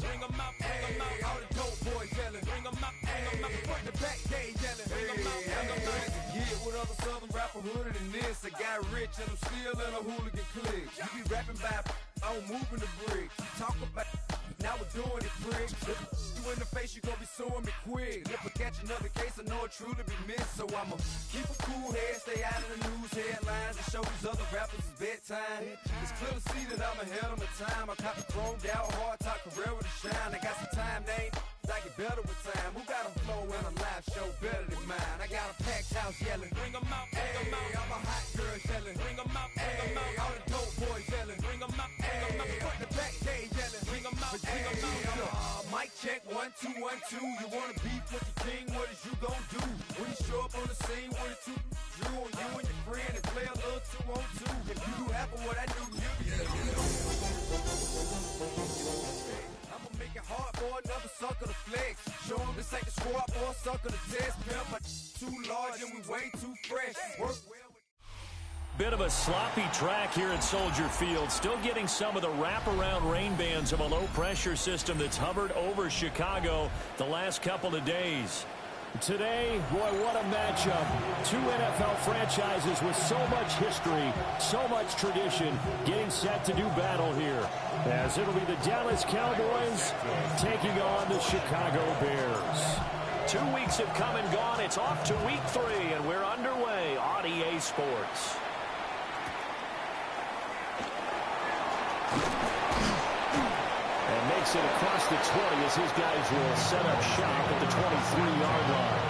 Bring 'em out, all the dope boys yelling. Bring 'em out, front to back, they yelling. Bring 'em out, Get with other southern rapper hooded than this. I got rich and I'm still in a hooligan clique. You be rapping by, I'm moving the bricks. Talk about, now we're doing it, prick. You in the face, you gon' be suing me quick. If I catch another case, I know it truly be missed. So I'ma keep a cool head, stay out of the news headlines, and show these other rappers it's bedtime. It's clear to see that I'm ahead of my time. I cop the chromed out, hard top career with a shine. I got some time, name. I get better with time. Who got a flow and a live show better than mine? I got a packed house yelling. Bring 'em out, I'm a hot girl yelling. Bring 'em out, all the dope boys yelling. Bring 'em out, front to back, they yelling. Bring 'em out, mic check, 1 2 1 2. You wanna beef with the king? What is you gon' do when you show up on the scene? When it's drew on you and your friend and play a little 2 on 2. If you do half of what I do, I'ma make it hard for another sucker to flex. Show 'em this ain't the squad or a sucker to test. Pimp, my too large and we way too fresh. Work well with Bit of a sloppy track here at Soldier Field. Still getting some of the wraparound rain bands of a low-pressure system that's hovered over Chicago the last couple of days. Today, boy, what a matchup. Two NFL franchises with so much history, so much tradition, getting set to do battle here. As it'll be the Dallas Cowboys taking on the Chicago Bears. 2 weeks have come and gone. It's off to week 3, and we're underway on EA Sports. And makes it across the 20 as his guys will set up shop at the 23-yard line.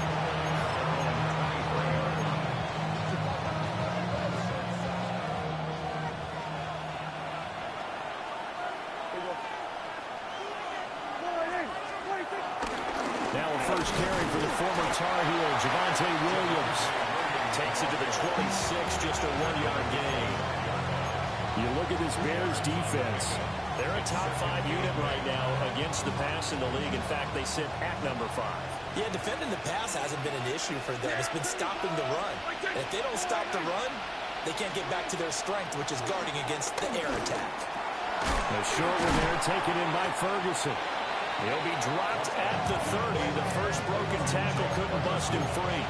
Now a first carry for the former Tar Heel, Javonte Williams. Takes it to the 26, just a 1-yard gain. You look at this Bears defense. They're a top 5 unit right now against the pass in the league. In fact, they sit at number 5. Yeah, defending the pass hasn't been an issue for them. It's been stopping the run. And if they don't stop the run, they can't get back to their strength, which is guarding against the air attack. A short one there, taken in by Ferguson. He'll be dropped at the 30. The first broken tackle couldn't bust him free.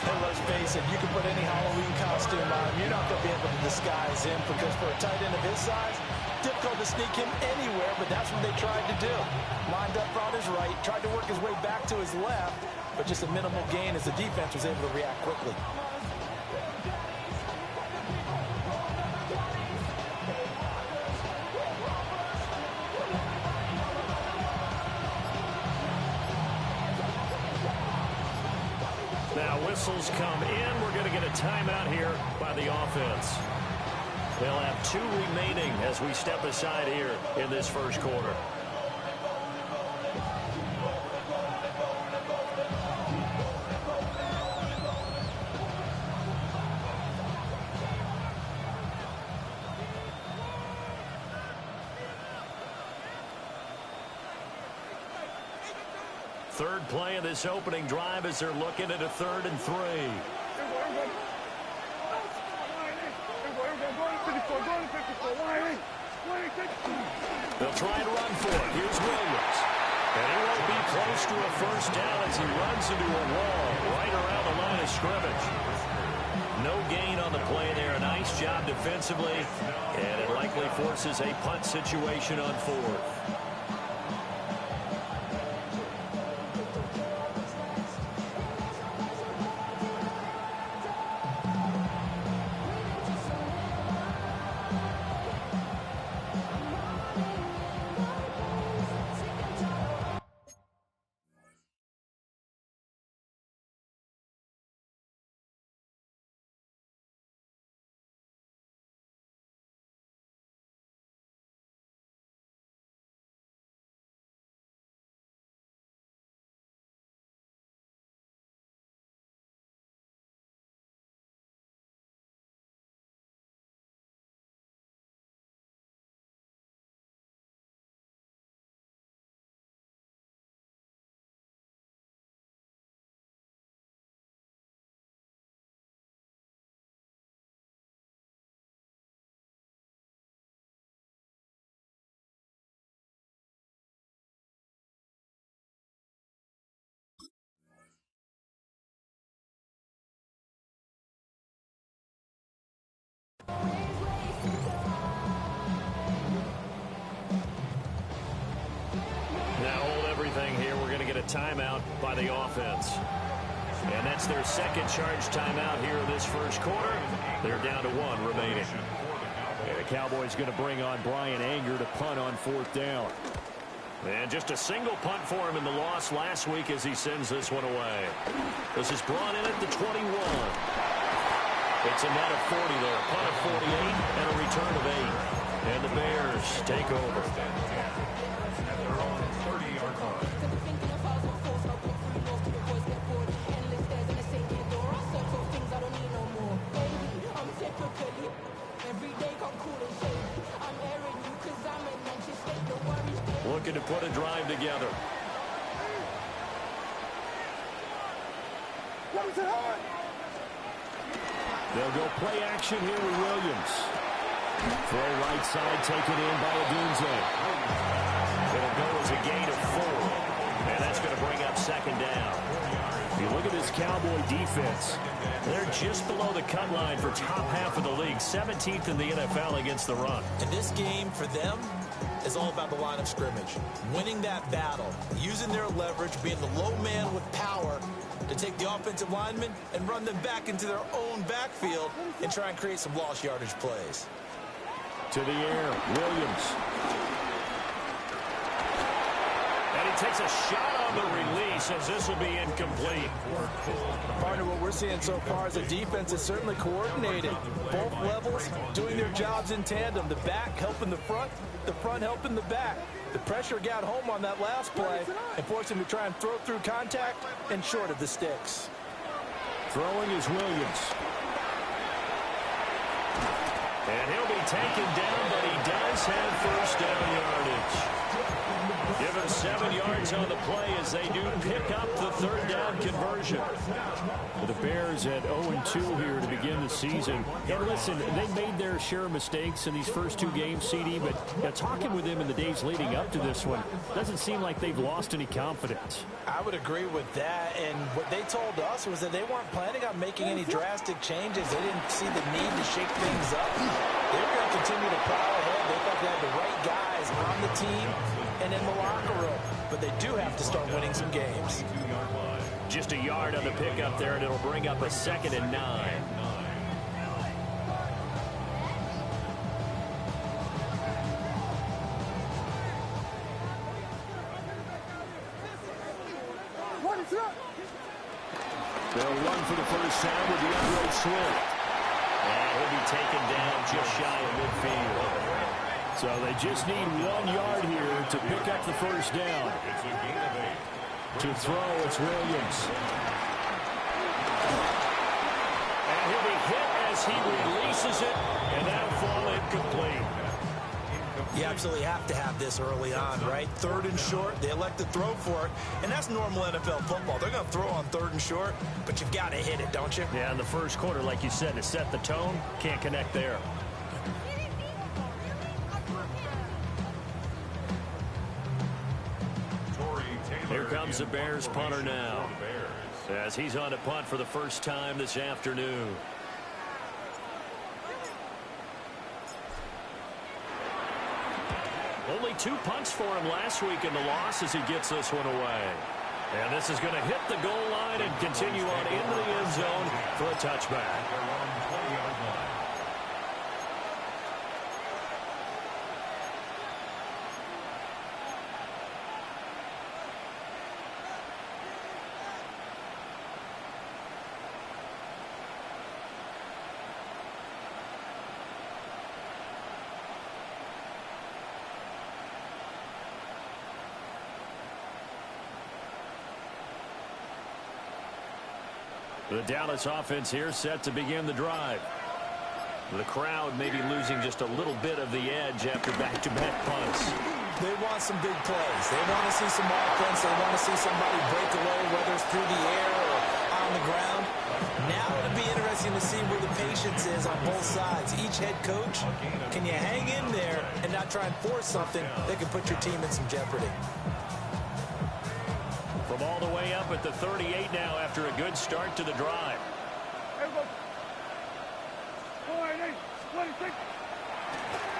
And let's face it, you can put any Halloween costume on. You're not going to be able to disguise him because for a tight end of his size, difficult to sneak him anywhere, but that's what they tried to do. Lined up on his right, tried to work his way back to his left, but just a minimal gain as the defense was able to react quickly. Now whistles come in. We're going to get a timeout here by the offense. They'll have 2 remaining as we step aside here in this first quarter. Third play of this opening drive as they're looking at a 3rd and 3. They'll try and run for it. Here's Williams. And he won't be close to a first down as he runs into a wall right around the line of scrimmage. No gain on the play there. A nice job defensively. And it likely forces a punt situation on 4th. timeout by the offense. And that's their second charge timeout here in this first quarter. They're down to 1 remaining. And the Cowboys going to bring on Brian Anger to punt on 4th down. And just a single punt for him in the loss last week as he sends this one away. This is brought in at the 21. It's a net of 40 there. A punt of 48 and a return of 8. And the Bears take over. Looking to put a drive together. They'll go play action here with Williams. Throw right side taken in by Odunze. It'll go as a gain of 4. And that's going to bring up 2nd down. If you look at this Cowboy defense, they're just below the cut line for top half of the league. 17th in the NFL against the run. And this game for them is all about the line of scrimmage. Winning that battle, using their leverage, being the low man with power to take the offensive linemen and run them back into their own backfield and try and create some lost yardage plays. To the air, Williams. And he takes a shot on the release as this will be incomplete. Partner, what we're seeing so far is the defense is certainly coordinated. Both levels doing their jobs in tandem. The back helping the front helping the back. The pressure got home on that last play and forced him to try and throw through contact and short of the sticks. Throwing is Williams. And he'll be taken down, but he does have first down yardage. Give him 7 yards on the play as they do pick up the 3rd down conversion. The Bears at 0-2 here to begin the season. And listen, they made their share of mistakes in these first 2 games, CD, but talking with them in the days leading up to this one, doesn't seem like they've lost any confidence. I would agree with that, and what they told us was that they weren't planning on making any drastic changes. They didn't see the need to shake things up. They were going to continue to plow ahead. They thought they had the right guys on the team and in the locker room, but they do have to start winning some games. Just a yard on the pickup there, and it'll bring up a 2nd and 9. They'll run for the first time with DeAndre Swift. And he'll be taken down just shy of midfield. So they just need 1 yard here to pick up the first down. To throw, it's Williams. And he'll be hit as he releases it, and that'll fall incomplete. You absolutely have to have this early on, right? 3rd and short, they elect to throw for it, and that's normal NFL football. They're going to throw on 3rd and short, but you've got to hit it, don't you? Yeah, in the first quarter, like you said, to set the tone, can't connect there. Here comes the Bears punter now, as he's on to punt for the first time this afternoon. Only 2 punts for him last week in the loss as he gets this one away. And this is going to hit the goal line and continue on into the end zone for a touchback. The Dallas offense here set to begin the drive. The crowd maybe losing just a little bit of the edge after back-to-back punts. They want some big plays. They want to see some offense. They want to see somebody break away, whether it's through the air or on the ground. Now it'll be interesting to see where the patience is on both sides. Each head coach, can you hang in there and not try and force something that can put your team in some jeopardy? From all the way up at the 38 now after a good start to the drive.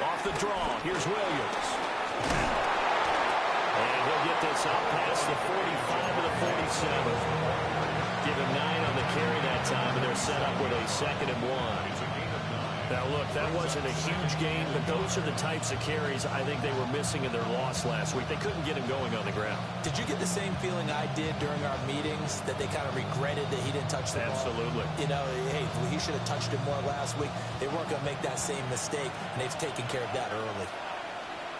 Off the draw, here's Williams. And he'll get this up past the 45 to the 47. Give him 9 on the carry that time, and they're set up with a 2nd and 1. Now, look, that wasn't a huge gain, but those are the types of carries I think they were missing in their loss last week. They couldn't get him going on the ground. Did you get the same feeling I did during our meetings, that they kind of regretted that he didn't touch the ball? Absolutely. You know, hey, he should have touched it more last week. They weren't going to make that same mistake, and they've taken care of that early.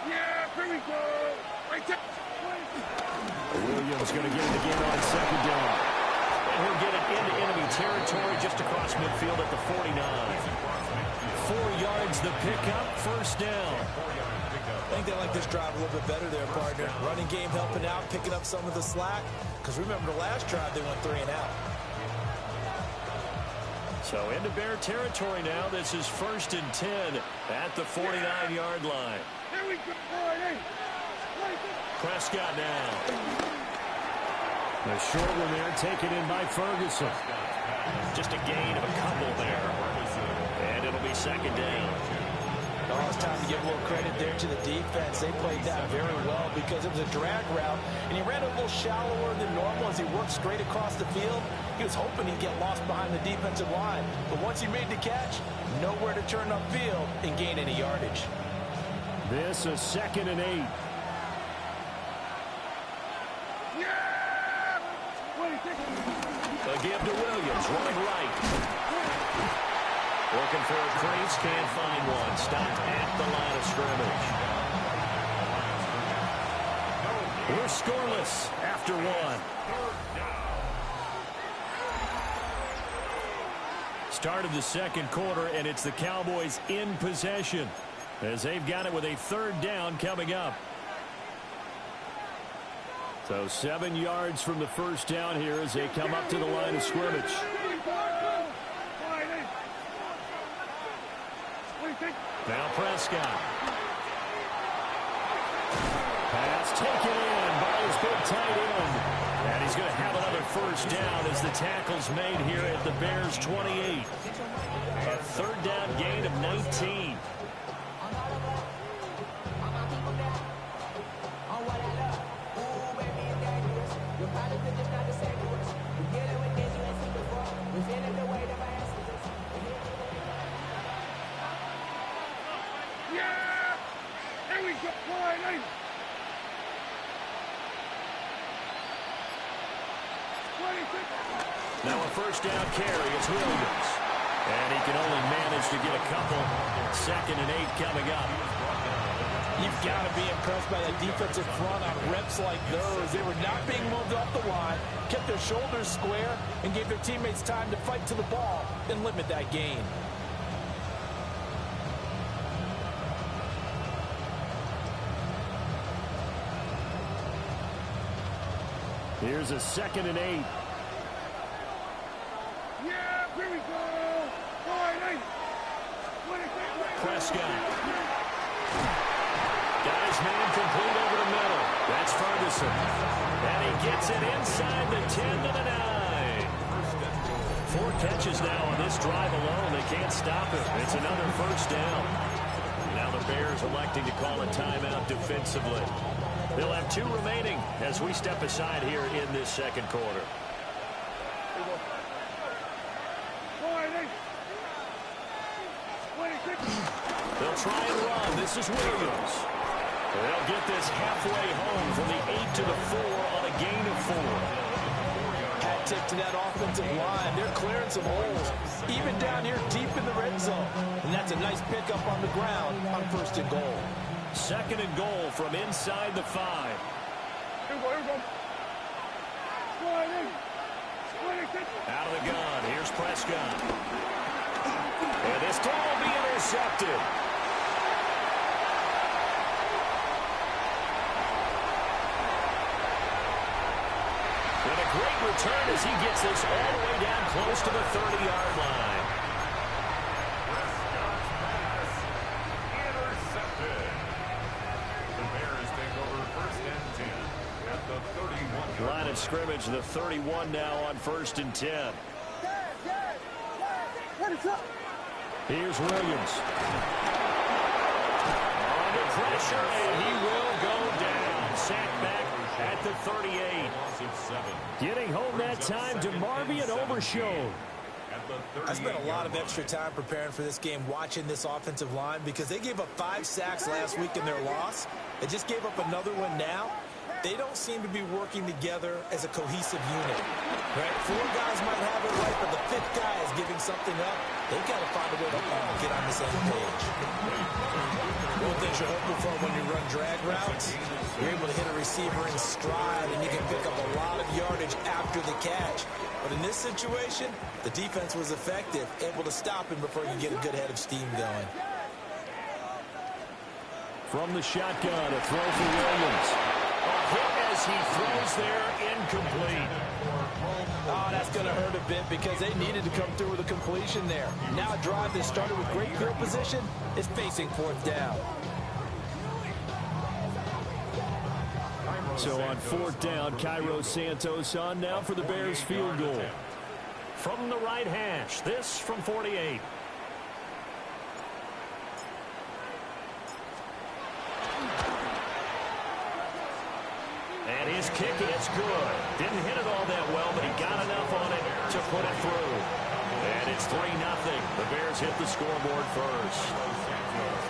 Yeah, here we go. Right there. Williams going to get it again on 2nd down. And he'll get it into enemy territory just across midfield at the 49. 4 yards the pickup, 1st down. I think they like this drive a little bit better there, partner. Running game helping out, picking up some of the slack. Because remember the last drive, they went 3 and out. So into Bear territory now. This is 1st and 10 at the 49-yard line. Here we go. Prescott now. The short one there taken in by Ferguson. Just a gain of a couple there. And it'll be 2nd down. Oh, it's time to give a little credit there to the defense. They played that very well because it was a drag route, and he ran a little shallower than normal as he worked straight across the field. He was hoping he'd get lost behind the defensive line. But once he made the catch, nowhere to turn upfield and gain any yardage. This is 2nd and 8. A give to Williams, running right. Looking for a crease, can't find one. Stopped at the line of scrimmage. We're scoreless after 1. Start of the 2nd quarter, and it's the Cowboys in possession as they've got it with a 3rd down coming up. So 7 yards from the 1st down here as they come up to the line of scrimmage. Now Prescott. Pass taken in by his big tight end. And he's going to have another 1st down as the tackle's made here at the Bears' 28. A 3rd down gain of 19. Now a 1st down carry, it's Williams. And he can only manage to get a couple. 2nd and 8 coming up. You've got to be impressed by that defensive front on reps like those. They were not being moved off the line, kept their shoulders square, and gave their teammates time to fight to the ball and limit that gain. Here's a 2nd and 8. Yeah, here we go. Prescott. Got his man complete over the middle. That's Ferguson. And he gets it inside the 10 to the 9. 4 catches now on this drive alone. They can't stop him. It's another 1st down. Now the Bears electing to call a timeout defensively. They'll have 2 remaining as we step aside here in this 2nd quarter. They'll try and run. This is Williams. They'll get this halfway home from the 8 to the 4 on a gain of 4. Hat tip to that offensive line. They're clearing some holes, even down here deep in the red zone. And that's a nice pickup on the ground on 1st and goal. 2nd and goal from inside the 5. Here we go. Out of the gun. Here's Prescott. And this ball will be intercepted. And a great return as he gets this all the way down close to the 30-yard line. Intercepted. The Bears take over 1st and 10 at the 31. Line of scrimmage, the 31 now on 1st and 10. Here's Williams. Under pressure, and he will go down. Sacked back Getting home that time to Marvian Overshown. I spent a lot of extra time preparing for this game watching this offensive line because they gave up 5 sacks last week in their loss. They just gave up another one now. They don't seem to be working together as a cohesive unit. Right? 4 guys might have it right, but the 5th guy is giving something up. They've got to find a way to all get on the same page. One thing you're hoping for when you run drag routes, you're able to hit a receiver in stride, and you can pick up a lot of yardage after the catch. But in this situation, the defense was effective, able to stop him before you get a good head of steam going. From the shotgun, a throw for Williams. A hit as he throws there, incomplete. Oh, that's going to hurt a bit because they needed to come through with a completion there. Now a drive that started with great field position is facing 4th down. So on 4th down, Cairo Santos on now for the Bears field goal. From the right hash, this from 48. And his kick is good. Didn't hit it all that well, but he got enough on it to put it through. And it's 3-0. The Bears hit the scoreboard first.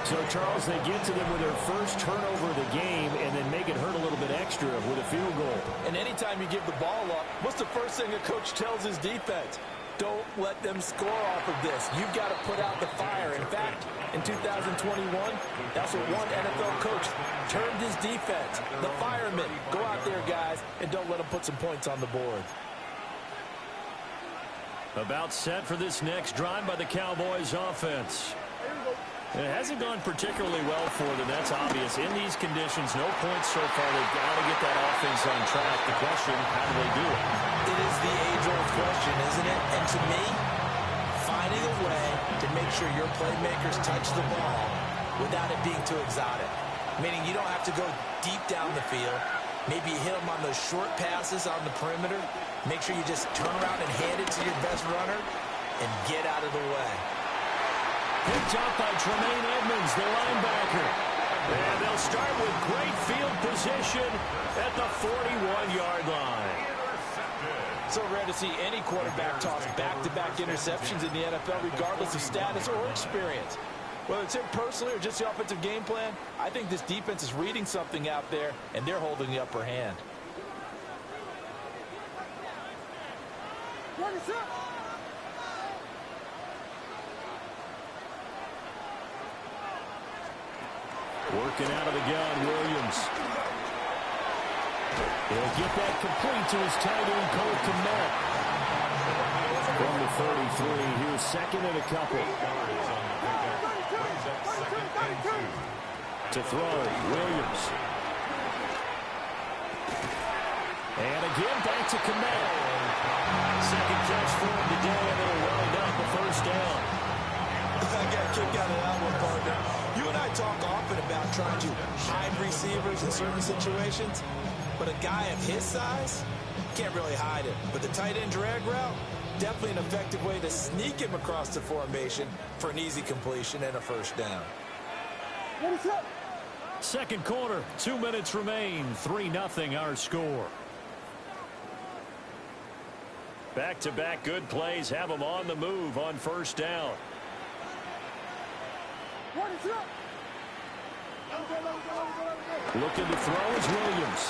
So, Charles, they get to them with their first turnover of the game and then make it hurt a little bit extra with a field goal. And anytime you give the ball up, what's the first thing a coach tells his defense? Don't let them score off of this. You've got to put out the fire. In fact, in 2021, that's what one NFL coach termed his defense. The firemen. Go out there, guys, and don't let them put some points on the board. About set for this next drive by the Cowboys offense. It hasn't gone particularly well for them. That's obvious. In these conditions, no points so far. They've got to get that offense on track. The question, how do they do it? It is the age-old question, isn't it? And to me, finding a way to make sure your playmakers touch the ball without it being too exotic. Meaning you don't have to go deep down the field. Maybe you hit them on those short passes on the perimeter. Make sure you just turn around and hand it to your best runner and get out of the way. Picked up by Tremaine Edmonds, the linebacker. And they'll start with great field position at the 41-yard line. So rare to see any quarterback toss back-to-back interceptions in the NFL, regardless of status or experience. Whether it's him personally or just the offensive game plan, I think this defense is reading something out there, and they're holding the upper hand. Working out of the gun, Williams. He'll get that complete to his tight end, Cole Kmet. From the 33, here's second and a couple. To throw, Williams. And again, back to Kmet. Second catch for him today, and it'll wind up the first down. I got a kick out of that one, partner. You and I talk often about trying to hide receivers in certain situations, but a guy of his size can't really hide it. But the tight end drag route, definitely an effective way to sneak him across the formation for an easy completion and a first down. Second quarter, 2 minutes remain, 3-0 our score. Back-to-back good plays have them on the move on first down. Looking to throw is Williams.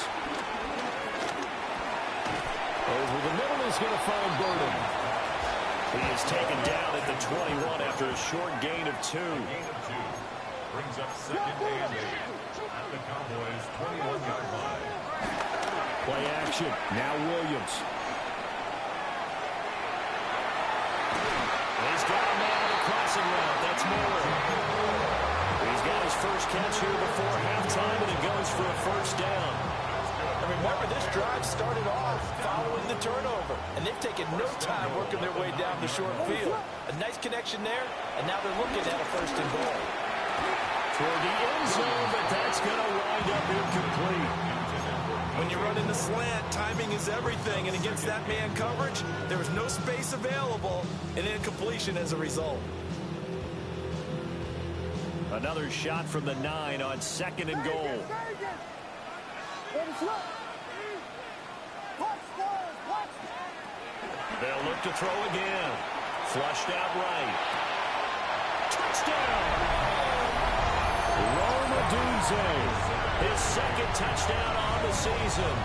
Over the middle is going to find Burden. He is taken down at the 21 after a short gain of 2. Brings up second and 8 at the Cowboys' 21-yard line. Play action. Now Williams. He's got a man on the crossing route. That's Miller. He's got his first catch here before halftime, and it goes for a first down. And remember, this drive started off following the turnover, and they've taken no time working their way down the short field. A nice connection there, and now they're looking at a first and goal. Toward the end zone, but that's going to wind up incomplete. When you run in the slant, timing is everything, and against that man coverage, there was no space available, and incompletion as a result. Another shot from the 9 on second and goal. They'll look to throw again. Flushed out right. Touchdown! Romadunze, his second touchdown on the season.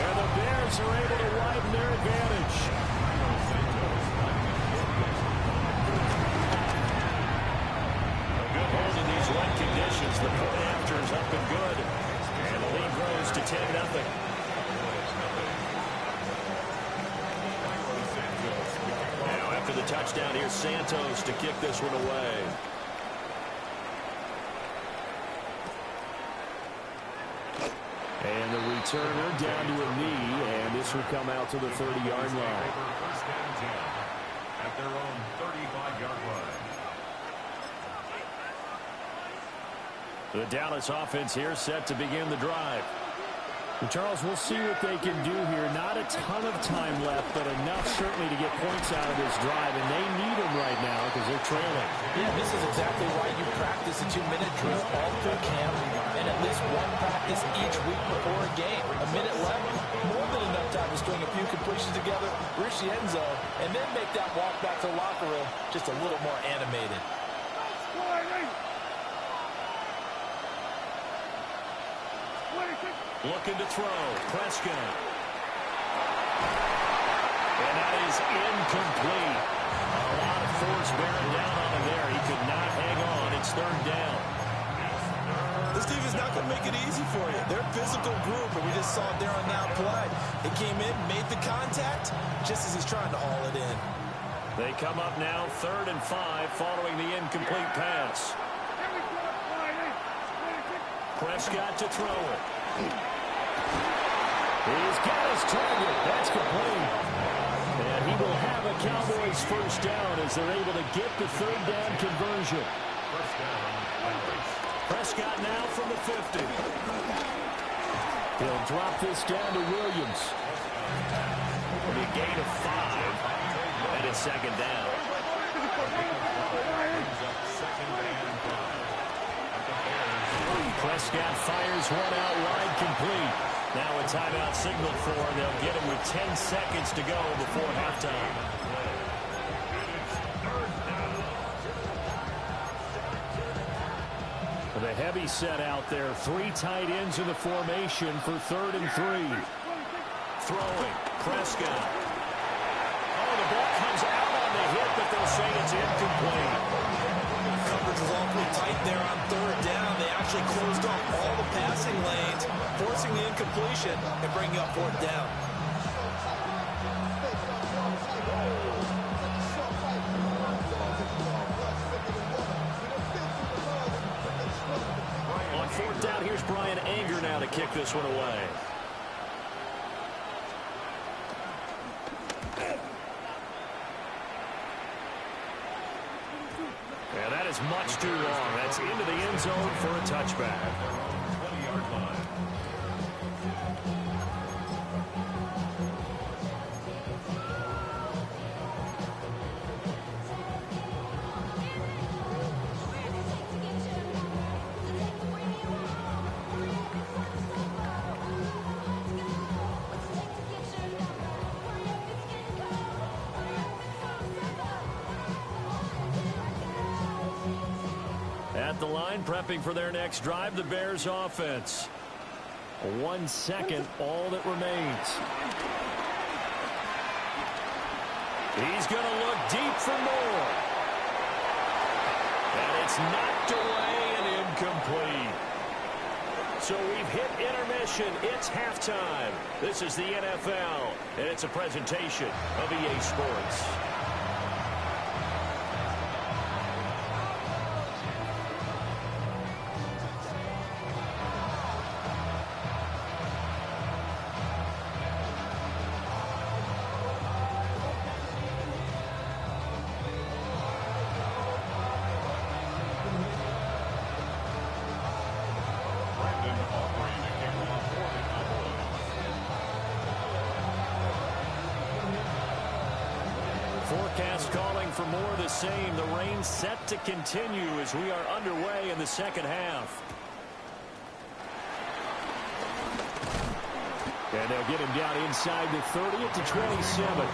And the Bears are able to widen their advantage. A good hold in these wet conditions. The point after is up and good. And the lead grows to 10-0. After the touchdown, here's Santos to kick this one away. And the returner down to a knee, and this will come out to the 30-yard line. First and 10 at their own 35-yard line. The Dallas offense here set to begin the drive. And Charles, we'll see what they can do here. Not a ton of time left, but enough certainly to get points out of this drive, and they need them right now because they're trailing. Yeah, this is exactly why you practice a 2-minute drill all through camp and at least one practice each week before a game. A minute left, more than enough time to string a few completions together, reach the end zone, and then make that walk back to the locker room just a little more animated. Looking to throw. Prescott. And that is incomplete. A lot of force bearing down on him there. He could not hang on. It's third down. This team is not going to make it easy for you. They're a physical group, and we just saw it there on that play. It came in, made the contact, just as he's trying to haul it in. They come up now 3rd and 5 following the incomplete pass. Prescott to throw it. He's got his target. That's complete. And he will have a Cowboys first down as they're able to get the third down conversion. First down. Prescott now from the 50. He'll drop this down to Williams. It'll be a gain of 5. And it's second down. Prescott fires one out wide, complete. Now a timeout signal for him. They'll get him with 10 seconds to go before halftime. The heavy set out there. 3 tight ends in the formation for 3rd and 3. Throwing. Prescott. Oh, the ball comes out on the hit, but they'll say it's incomplete. Coverage was all pretty tight there on 3rd down. They actually closed off all the passing lanes, forcing the incompletion and bringing up 4th down. On 4th down, here's Brian Anger now to kick this one away. And that is much too long. That's into the end zone for a touchback. 20-yard line. At the line, prepping for their next drive, the Bears offense. 1 second, all that remains. He's going to look deep for more. And it's knocked away and incomplete. So we've hit intermission. It's halftime. This is the NFL, and it's a presentation of EA Sports. Forecast calling for more of the same. The rain set to continue as we are underway in the second half. And they'll get him down inside the 30 at the 27.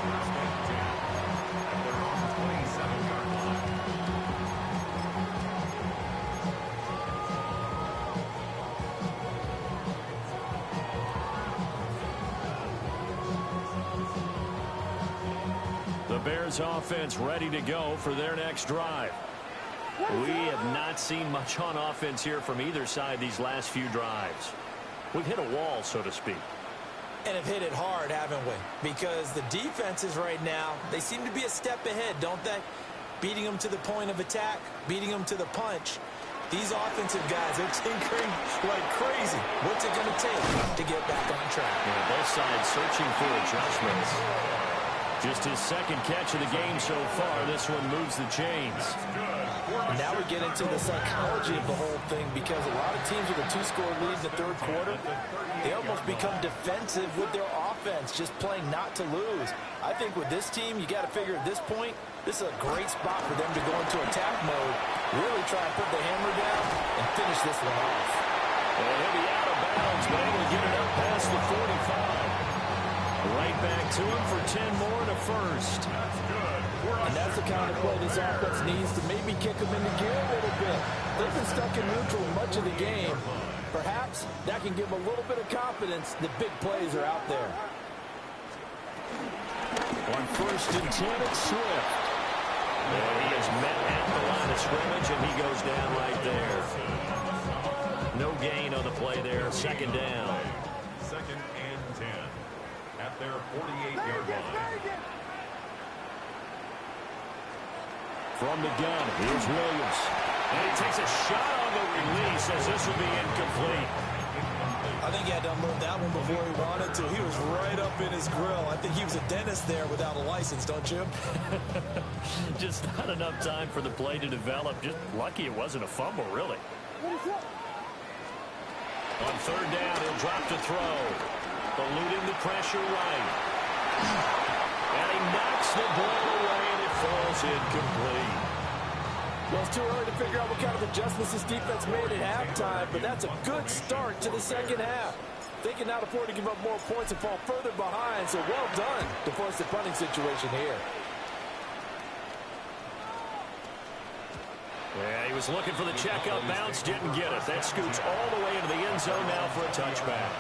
The Bears offense ready to go for their next drive. We have not seen much on offense here from either side these last few drives. We've hit a wall, so to speak. And have hit it hard, haven't we? Because the defenses right now, they seem to be a step ahead, don't they? Beating them to the point of attack, beating them to the punch. These offensive guys are tinkering like crazy. What's it going to take to get back on track? Yeah, both sides searching for adjustments. Just his second catch of the game so far. This one moves the chains. And now we get into the psychology of the whole thing, because a lot of teams with a two-score lead in the third quarter, they almost become defensive with their offense, just playing not to lose. I think with this team, you got to figure at this point, this is a great spot for them to go into attack mode, really try and put the hammer down and finish this one off. And he'll be out of bounds, but able to get it up past the 45. Right back to him for 10 more and a first. And that's the kind of play this offense needs to maybe kick them into gear a little bit. They've been stuck in neutral much of the game. Perhaps that can give them a little bit of confidence that big plays are out there. On first and 10, it's Swift. And he is met at the line of scrimmage, and he goes down right there. No gain on the play there. Second down. Second and 10 at their 48-yard line. From the gun, here's Williams. And he takes a shot on the release as this will be incomplete. I think he had to unload that one before he wanted to. He was right up in his grill. I think he was a dentist there without a license, don't you? Just not enough time for the play to develop. Just lucky it wasn't a fumble, really. On third down, he'll drop to throw. Eluding the pressure right. And he knocks the ball away, and it falls incomplete. Well, it's too early to figure out what kind of adjustments this defense made at halftime, but that's a good start to the second half. They can not afford to give up more points and fall further behind, so well done to force the punting situation here. Yeah, he was looking for the checkup bounce, didn't get it. That scoots all the way into the end zone now for a touchback.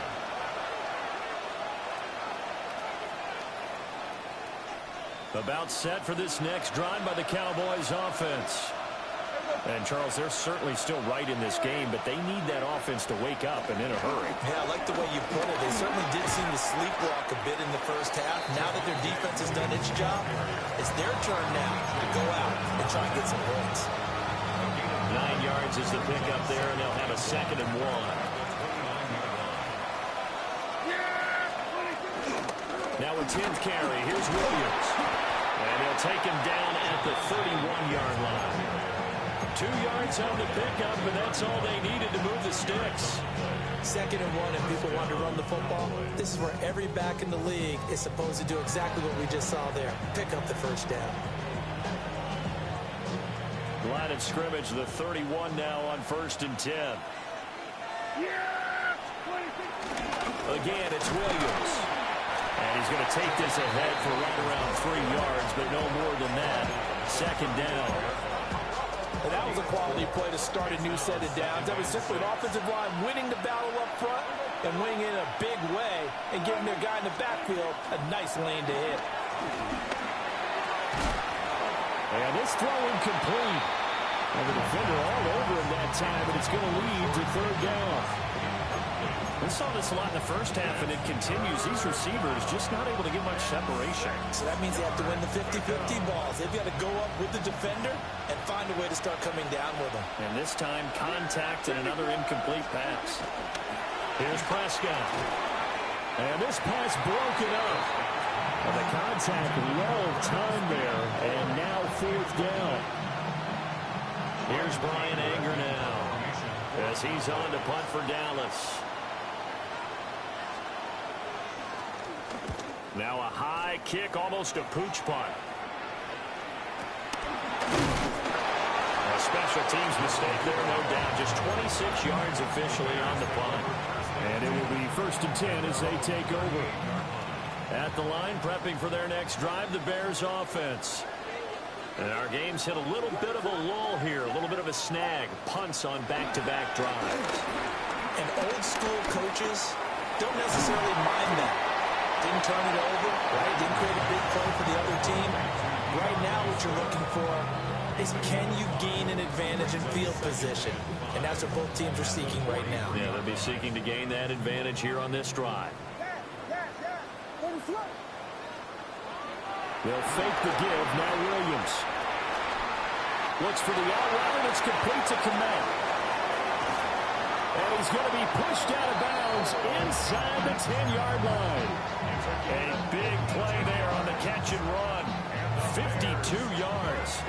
About set for this next drive by the Cowboys offense. And, Charles, they're certainly still right in this game, but they need that offense to wake up and in a hurry. Yeah, I like the way you put it. They certainly did seem to sleepwalk a bit in the first half. Now that their defense has done its job, it's their turn now to go out and try and get some points. 9 yards is the pickup there, and they'll have a second and 1. Now a 10th carry. Here's Williams. And he'll take him down at the 31-yard line. 2 yards on the pickup, and that's all they needed to move the sticks. Second and 1, and people want to run the football. This is where every back in the league is supposed to do exactly what we just saw there. Pick up the first down. Line of scrimmage, the 31 now on first and 10. Again, it's Williams. And he's going to take this ahead for right around 3 yards, but no more than that. Second down. And that was a quality play to start a new set of downs. That was simply an offensive line winning the battle up front and winning in a big way and giving their guy in the backfield a nice lane to hit. And this throw incomplete. And the defender all over him that time, but it's going to lead to third down. We saw this a lot in the first half, and it continues. These receivers just not able to get much separation. So that means they have to win the 50-50 balls. They've got to go up with the defender and find a way to start coming down with them. And this time, contact and another incomplete pass. Here's Prescott. And this pass broken up. And the contact well timed there, and now fourth down. Here's Brian Anger now as he's on to punt for Dallas. Now a high kick, almost a pooch punt. A special teams mistake there, no doubt. Just 26 yards officially on the punt. And it will be first and 10 as they take over. At the line, prepping for their next drive, the Bears offense. And our game's hit a little bit of a lull here, a little bit of a snag. Punts on back-to-back drives. And old school coaches don't necessarily mind that. Didn't turn it over, right? Didn't create a big play for the other team. Right now what you're looking for is, can you gain an advantage in field position? And that's what both teams are seeking right now. Yeah, they'll be seeking to gain that advantage here on this drive. They'll fake the give. Now Williams looks for the out route, and it's complete to Komet. And he's going to be pushed out of bounds inside the 10-yard line. A big play there on the catch and run. 52 yards.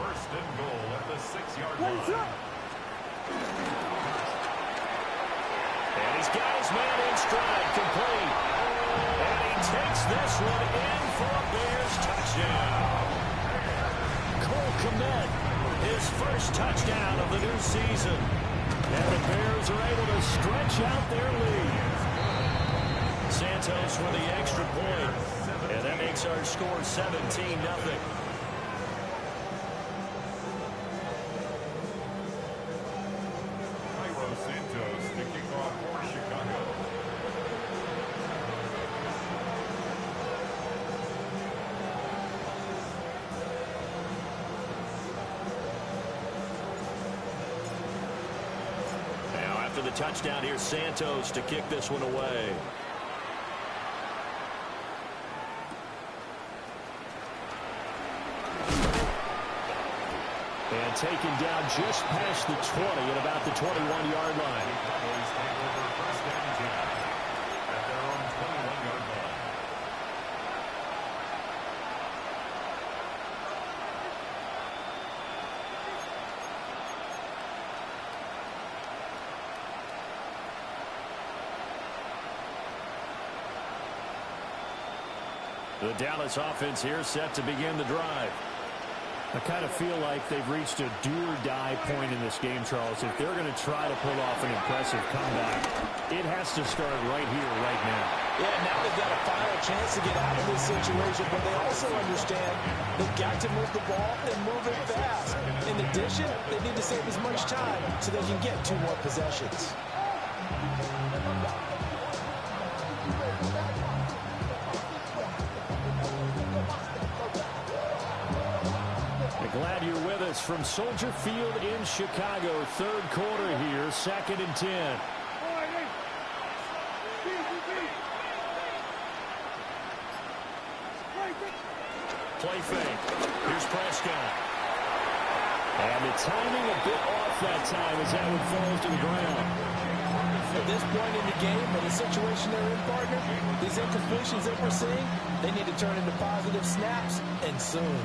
First and goal at the 6-yard line. And he's got his man in stride, complete. And he takes this one in for a Bears touchdown. Cole Komet, his first touchdown of the new season. And the Bears are able to stretch out their lead. Santos with the extra point. And that makes our score 17-0. Santos to kick off for Chicago. Now after the touchdown, here's Santos to kick this one away. And taken down just past the 20 at about the 21-yard line. Cowboys take over first and 10 at their own 21-yard line. The Dallas offense here set to begin the drive. I kind of feel like they've reached a do-or-die point in this game, Charles. If they're going to try to pull off an impressive comeback, it has to start right here, right now. Yeah, now they've got a final chance to get out of this situation, but they also understand they've got to move the ball and move it fast. In addition, they need to save as much time so they can get 2 more possessions. Glad you're with us from Soldier Field in Chicago. Third quarter here, 2nd and 10. Play fake. Here's Prescott. And the timing a bit off that time as that one falls to the ground. At this point in the game, or the situation they're in, partner, these incompletions that we're seeing, they need to turn into positive snaps, and soon.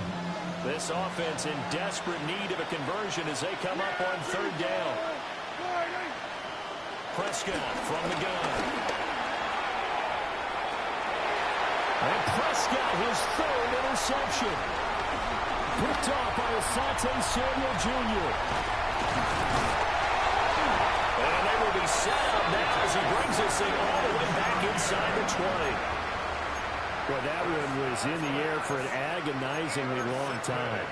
This offense in desperate need of a conversion as they come up on 3rd down. Prescott from the gun. And Prescott, his 3rd interception. Picked off by Asante Samuel Jr. And they will be set up now as he brings this thing all the way back inside the 20. Well, that one was in the air for an agonizingly long time.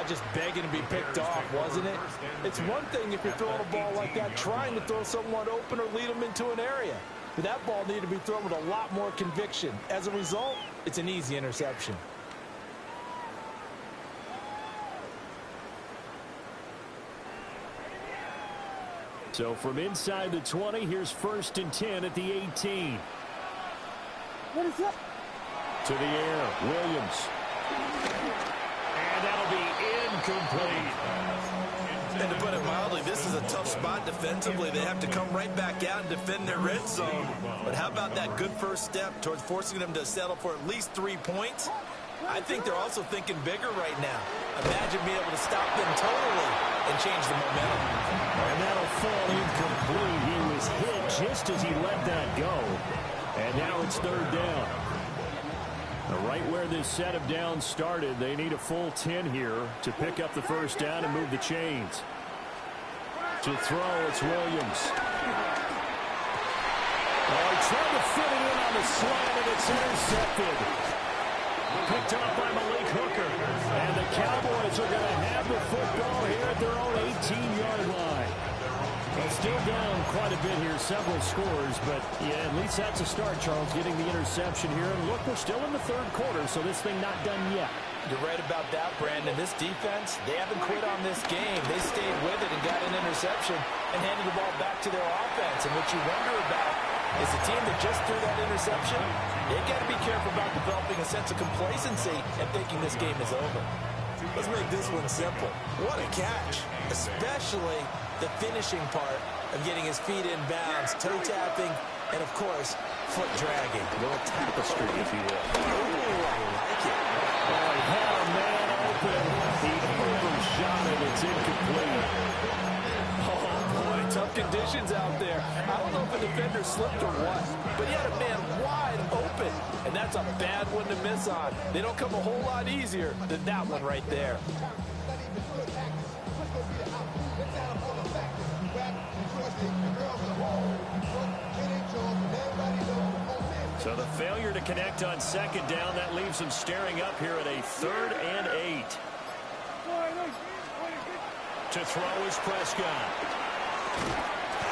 Just begging to be picked off, wasn't it? It's one thing if you're throwing a ball like that, trying to throw someone open or lead them into an area. But that ball needed to be thrown with a lot more conviction. As a result, it's an easy interception. So from inside the 20, here's 1st and 10 at the 18. What is that? To the air, Williams. And that'll be incomplete. And to put it mildly, this is a tough spot defensively. They have to come right back out and defend their red zone. But how about that good first step towards forcing them to settle for at least 3 points? I think they're also thinking bigger right now. Imagine being able to stop them totally and change the momentum. And that'll fall incomplete. He was hit just as he let that go. And now it's 3rd down. Right where this set of downs started, they need a full 10 here to pick up the first down and move the chains. To throw, it's Williams. Tried to fit it in on the slant, and it's intercepted. Picked off by Malik Hooker. And the Cowboys are going to have the football here at their own 18-yard line. Well, still down quite a bit here, several scores, but yeah, at least that's a start, Charles, getting the interception here. And look, we're still in the third quarter, so this thing not done yet. You're right about that, Brandon. This defense, they haven't quit on this game. They stayed with it and got an interception and handed the ball back to their offense. And what you wonder about is the team that just threw that interception, they got to be careful about developing a sense of complacency and thinking this game is over. Let's make this one simple. What a catch, especially the finishing part of getting his feet in bounds, toe tapping, and of course, foot dragging. A little tapestry, if you will. Ooh, I like it. Oh, he had a man open. He overshot it. It's incomplete. Oh, boy, tough conditions out there. I don't know if a defender slipped or what, but he had a man wide open, and that's a bad one to miss on. They don't come a whole lot easier than that one right there. So the failure to connect on second down, that leaves him staring up here at a 3rd and 8. To throw is Prescott.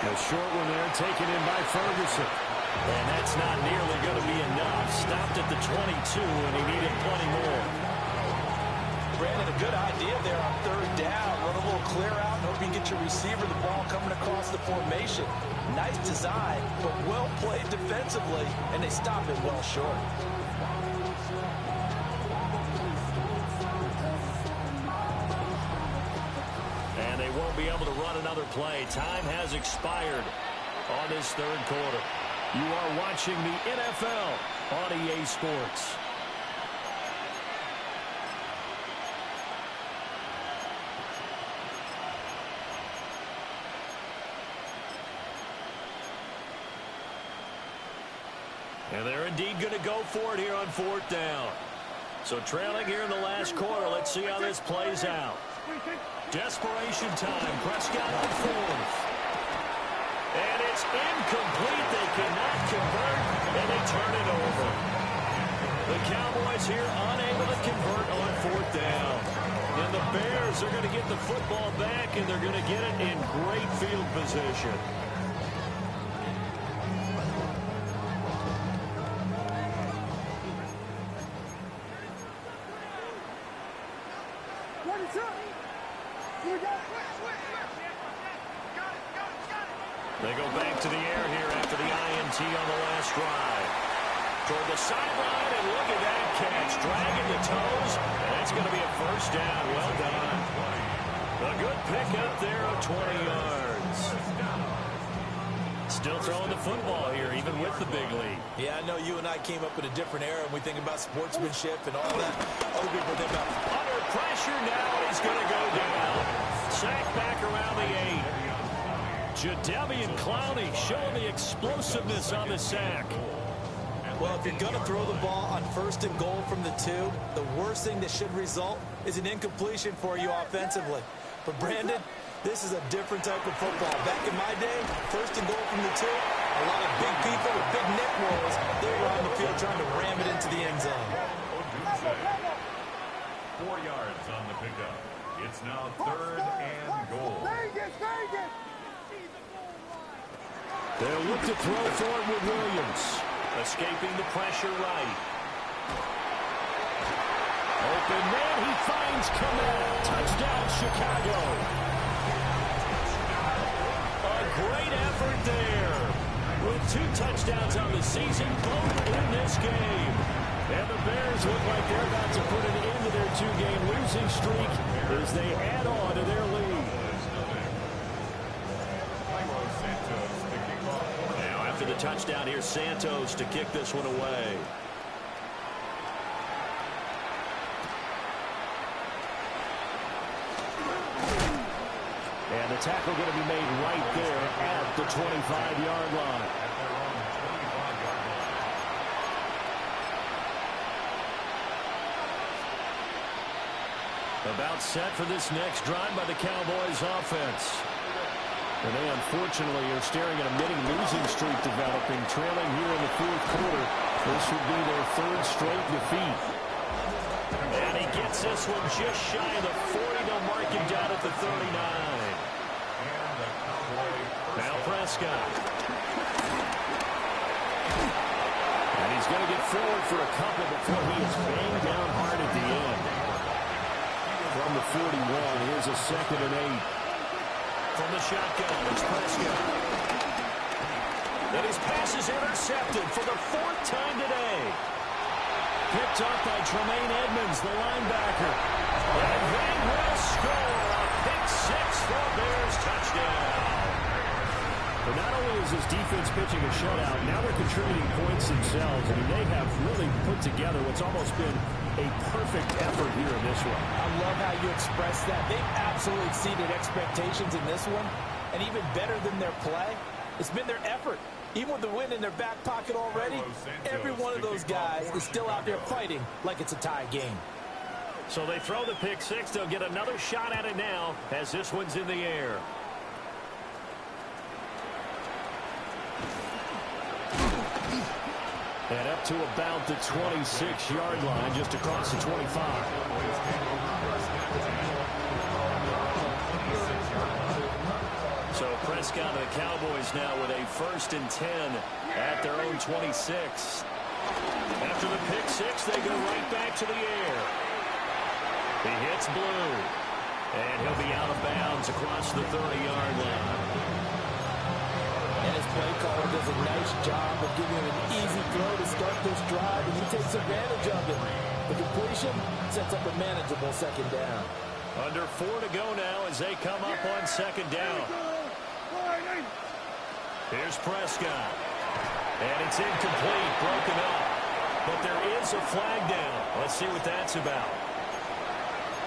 A short one there taken in by Ferguson. And that's not nearly going to be enough. Stopped at the 22, and he needed plenty more. Brandon, a good idea there on 3rd down. Run a little clear out and hope you get your receiver the ball coming across the formation. Nice design, but well played defensively, and they stop it well short. And they won't be able to run another play. Time has expired on this 3rd quarter. You are watching the NFL on EA Sports. And they're indeed going to go for it here on 4th down. So trailing here in the last quarter. Let's see how this plays out. Desperation time. Prescott on 4th. And it's incomplete. They cannot convert, and they turn it over. The Cowboys here unable to convert on 4th down. And the Bears are going to get the football back, and they're going to get it in great field position. They go back to the air here after the INT on the last drive. Toward the sideline, and look at that catch. Dragging the toes, and that's going to be a 1st down. Well done. A good pickup there of 20 yards. Still throwing the football here, even with the big lead. Yeah, I know you and I came up in a different era, and we think about sportsmanship and all that. Other people think about under pressure now, and he's going to go down. Sack back around the 8. Jadeveon Clowney showing the explosiveness on the sack. Well, if you're going to throw the ball on 1st and goal from the 2, the worst thing that should result is an incompletion for you offensively. But, Brandon, this is a different type of football. Back in my day, 1st and goal from the 2, a lot of big people with big neck rolls, they were on the field trying to ram it into the end zone. 4 yards on the pickup. It's now 3rd and goal. They'll look to throw for it with Williams. Escaping the pressure right. Open man, he finds Kamal. Touchdown, Chicago. A great effort there. With 2 touchdowns on the season, both in this game. And the Bears look like they're about to put an end to their 2-game losing streak as they add on to their lead. Now after the touchdown, here's Santos to kick this one away. And the tackle going to be made right there at the 25-yard line. About set for this next drive by the Cowboys offense. And they unfortunately are staring at a mini losing streak developing, trailing here in the fourth quarter. This would be their third straight defeat. And he gets this one just shy of the 40. They'll mark him down at the 39. Now Prescott. And he's going to get forward for a couple before he is banged down hard at the end. From the 41, here's a 2nd and 8. From the shotgun, it's Prescott. And his pass is intercepted for the 4th time today. Picked up by Tremaine Edmonds, the linebacker. And they will score a pick 6 for Bears touchdown. But not only is this defense pitching a shutout, now they're contributing points themselves. I mean, they have really put together what's almost been a perfect effort here in this one. I love how you express that. They've absolutely exceeded expectations in this one. And even better than their play, it's been their effort. Even with the win in their back pocket already, every one of those guys is still out there fighting like it's a tie game. So they throw the pick 6. They'll get another shot at it now as this one's in the air. And up to about the 26-yard line, just across the 25. So Prescott and the Cowboys now with a 1st and 10 at their own 26. After the pick 6, they go right back to the air. He hits Blue. And he'll be out of bounds across the 30-yard line. And his play caller does a nice job of giving him an easy throw to start this drive, and he takes advantage of it. The completion sets up a manageable 2nd down. Under 4 to go now as they come up on 2nd down. Here's Prescott. And it's incomplete, broken up. But there is a flag down. Let's see what that's about.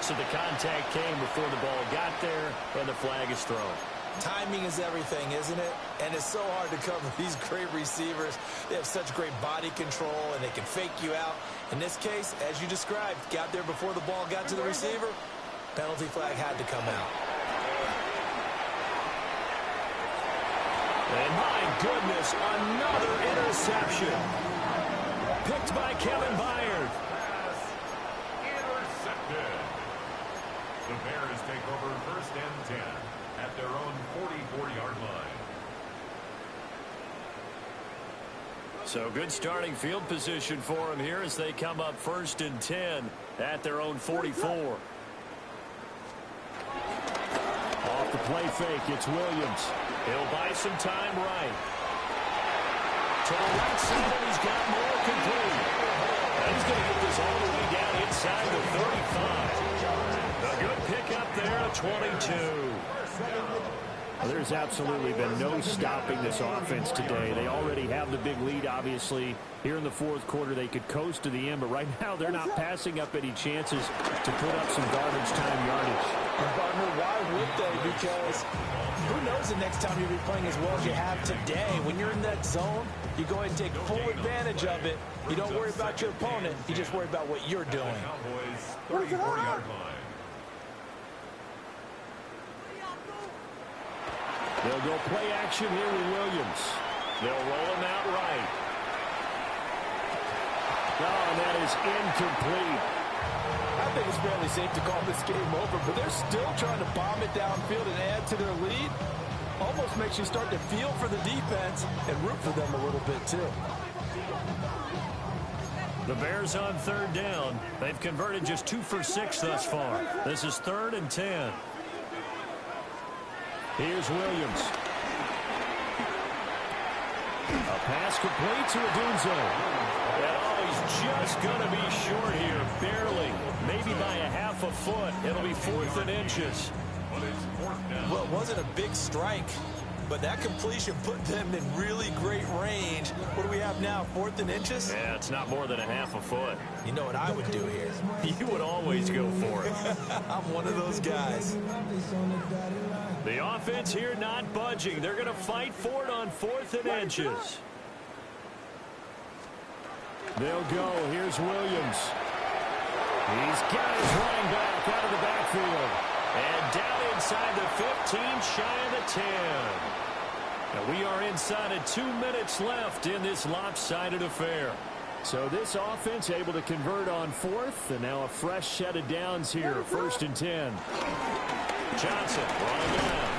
So the contact came before the ball got there, and the flag is thrown. Timing is everything, isn't it? And it's so hard to cover these great receivers. They have such great body control, and they can fake you out. In this case, as you described, got there before the ball got to the receiver. Penalty flag had to come out. And my goodness, another interception. Picked by Kevin Byard. Intercepted. The Bears take over 1st and 10 at their own 44-yard line. So good starting field position for them here as they come up 1st and 10 at their own 44. Off the play fake, it's Williams. He'll buy some time right. To the right side, and he's got more complete. And he's going to get this all the way down inside the 35. A good pickup there at 22. Well, there's absolutely been no stopping this offense today. They already have the big lead, obviously. Here in the 4th quarter, they could coast to the end, but right now they're not passing up any chances to put up some garbage time yardage. And partner, why would they? Because who knows the next time you'll be playing as well as you have today. When you're in that zone, you go ahead and take full advantage of it. You don't worry about your opponent. You just worry about what you're doing. Cowboys 34-yard line. They'll go play action here with Williams. They'll roll him out right. Oh, and that is incomplete. I think it's fairly safe to call this game over, but they're still trying to bomb it downfield and add to their lead. Almost makes you start to feel for the defense and root for them a little bit, too. The Bears on 3rd down. They've converted just 2 for 6 thus far. This is 3rd and 10. Here's Williams. A pass complete to Odunze. Oh, he's just going to be short here, barely. Maybe by a half a foot. It'll be 4th and inches. Well, it wasn't a big strike, but that completion put them in really great range. What do we have now, 4th and inches? Yeah, it's not more than a half a foot. You know what I would do here? You would always go for it. I'm one of those guys. The offense here not budging. They're going to fight for it on 4th and inches. They'll go. Here's Williams. He's got his running back out of the backfield. And down inside the 15, shy of the 10. And we are inside of 2 minutes left in this lopsided affair. So this offense able to convert on fourth, and now a fresh set of downs here, 1st and 10. Johnson running down.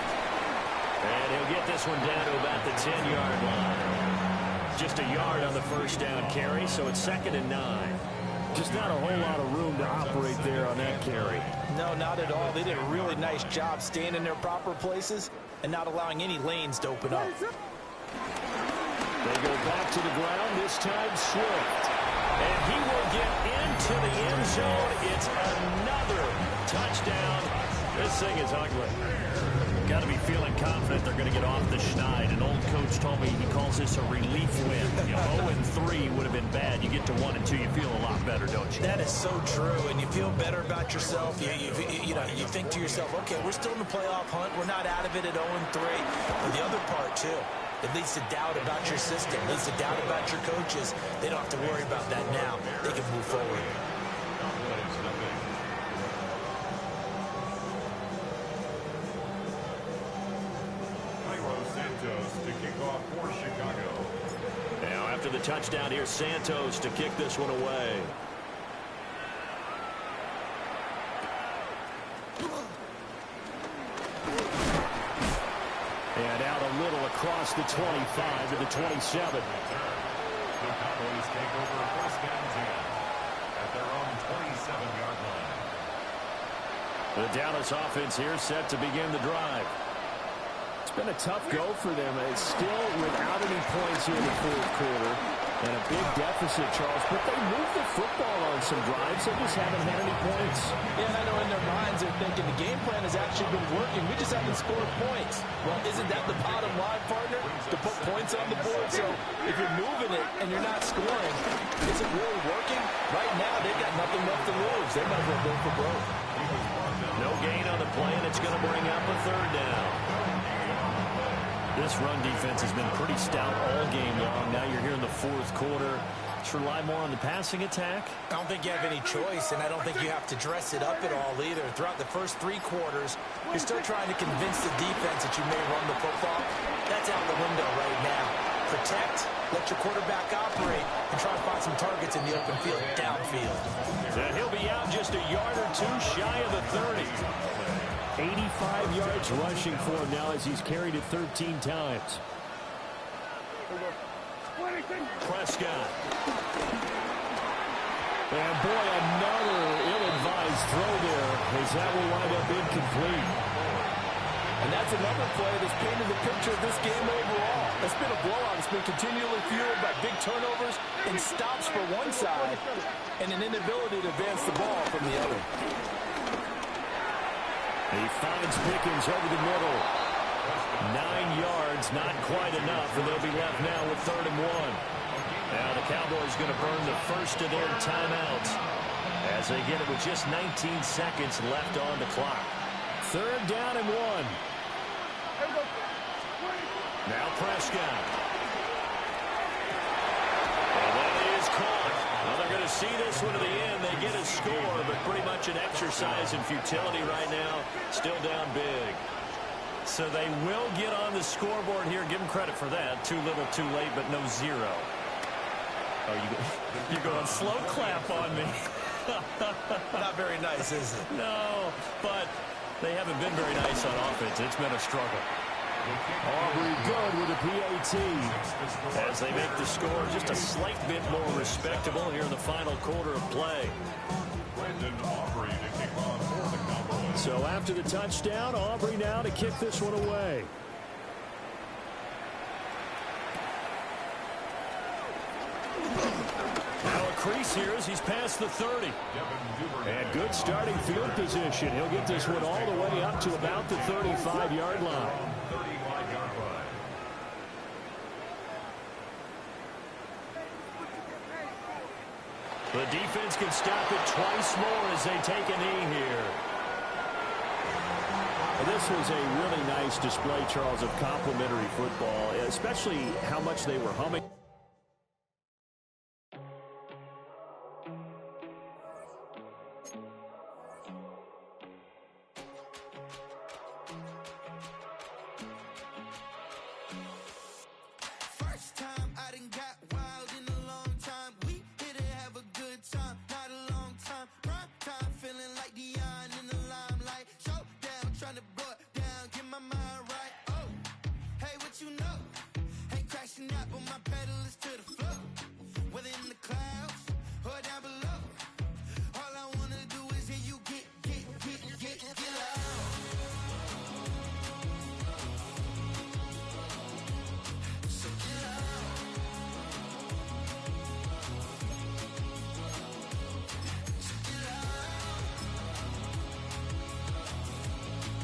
And he'll get this one down to about the 10-yard line. Just a yard on the first down carry, so it's 2nd and 9. Just not a whole lot of room to operate there on that carry. No, not at all. They did a really nice job staying in their proper places and not allowing any lanes to open up. They go back to the ground, this time Swift. And he will get into the end zone. It's another touchdown. This thing is ugly. Got to be feeling confident they're going to get off the schneid. An old coach told me he calls this a relief win. 0-3 would have been bad. You get to 1 and 2, you feel a lot better, don't you? That is so true, and you feel better about yourself. You think to yourself, okay, we're still in the playoff hunt. We're not out of it at 0-3. But the other part, too, it leads to doubt about your system. It leads to doubt about your coaches. They don't have to worry about that now. They can move forward. To kick off for Chicago. Now after the touchdown, here's Santos to kick this one away. And out a little across the 25 to the 27. The Cowboys take over 1st and 10 at their own 27-yard line. The Dallas offense here set to begin the drive. It's been a tough go for them. It's still without any points here in the 4th quarter. And a big deficit, Charles. But they moved the football on some drives. They just haven't had any points. Yeah, I know in their minds they're thinking the game plan has actually been working. We just haven't scored points. Well, isn't that the bottom line, partner? To put points on the board. So if you're moving it and you're not scoring, is it really working? Right now, they've got nothing left to lose. They might as well go for broke. No gain on the play, and it's going to bring up a 3rd down. This run defense has been pretty stout all game long. Now you're here in the 4th quarter. Let's rely more on the passing attack. I don't think you have any choice, and I don't think you have to dress it up at all either. Throughout the first 3 quarters, you're still trying to convince the defense that you may run the football. That's out the window right now. Protect, let your quarterback operate, and try to find some targets in the open field, downfield. And he'll be out just a yard or 2 shy of the 30. 85 yards rushing for him now as he's carried it 13 times. Prescott. And boy, another ill-advised throw there as that will wind up incomplete. And that's another play that's painted the picture of this game overall. It's been a blowout. It's been continually fueled by big turnovers and stops for one side and an inability to advance the ball from the other. He finds Pickens over the middle. 9 yards, not quite enough, and they'll be left now with 3rd and 1. Now the Cowboys going to burn the first of their timeouts as they get it with just 19 seconds left on the clock. 3rd down and 1. Now Prescott. And that is caught. Well, they're going to see this one to the end. They get a score, but pretty much an exercise in futility right now. Still down big. So they will get on the scoreboard here. Give them credit for that. Too little, too late, but no 0. Oh, you're going slow clap on me. Not very nice, is it? No, but they haven't been very nice on offense. It's been a struggle. Aubrey good with a PAT. As they make the score just a slight bit more respectable here in the final quarter of play. So after the touchdown, Aubrey now to kick this one away. Now a crease here as he's past the 30. And good starting field position. He'll get this one all the way up to about the 35-yard line. The defense can stop it twice more as they take a knee here. This was a really nice display, Charles, of complimentary football, especially how much they were humming.